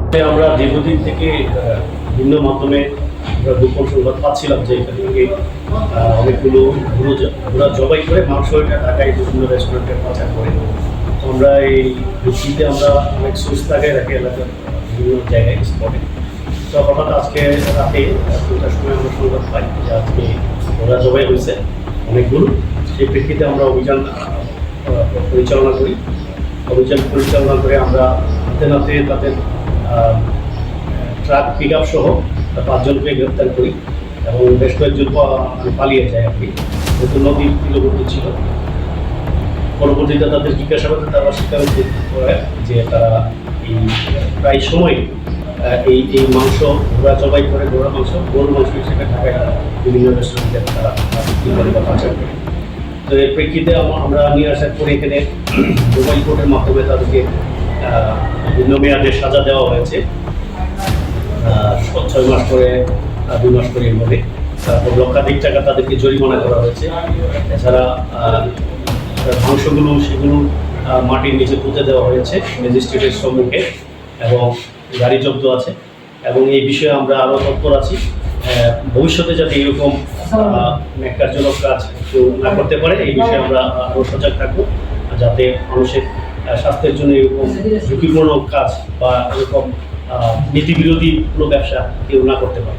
আমরা দীর্ঘদিন থেকে ভিন্ন মাধ্যমে আমরা গোপন সংবাদ পাচ্ছিলাম যে এখান থেকে অনেকগুলো ঘোড়া জবাই করে মাংস এটা ঢাকায় বিভিন্ন রেস্টুরেন্টে পাচার করে। তো আমরা এই ভিত্তিতে আমরা অনেক সোর্স লাগাই রাখি এলাকার বিভিন্ন জায়গায় স্পটে। তো হঠাৎ আজকে রাতে 2টার সময় আমরা সংবাদ পাই যে আজকে ঘোড়া জবাই হয়েছে অনেকগুলো। সেই প্রেক্ষিতে আমরা অভিযান পরিচালনা করি। অভিযান পরিচালনা করে আমরা হাতে নাতে তাদের ট্রাক পিক আপ সহ 5 জনকে গ্রেপ্তার করি এবং বেশ কয়েকজন পালিয়ে যায় আর কি, যেহেতু নদীর তীরবর্তী ছিল। পরবর্তীতে তাদের জিজ্ঞাসাবাদে তারা স্বীকার করে যে তারা এই প্রায় সময় এই মাংস ঘোড়া জবাই করে গরুর মাংস হিসেবে ঢাকায় বিভিন্ন রেস্টুরেন্টে তারা বিক্রি করে বা পাচার করে। তো এর প্রেক্ষিতে আমরা নিয়ে আসার পরে এখানে মোবাইল কোর্টের মাধ্যমে তাদেরকে বিভিন্ন মেয়াদে সাজা দেওয়া হয়েছে, 6 মাস করে 2 মাস করে এইভাবে। তারপর লক্ষাধিক টাকা তাদেরকে জরিমানা করা হয়েছে। এছাড়া মাংসগুলো সেগুলো মাটির নিচে পুঁতে দেওয়া হয়েছে ম্যাজিস্ট্রেটের সম্মুখে এবং গাড়ি জব্দ আছে। এবং এই বিষয়ে আমরা আরও তৎপর আছি, ভবিষ্যতে যাতে এরকম ন্যাক্কারজনক কাজ কেউ না করতে পারে এই বিষয়ে আমরা আরও সজাগ থাকবো, যাতে মানুষের স্বাস্থ্যের জন্য এরকম ঝুঁকিপূর্ণ কাজ বা এরকম নীতিবিরোধী কোনো ব্যবসা কেউ না করতে পারে।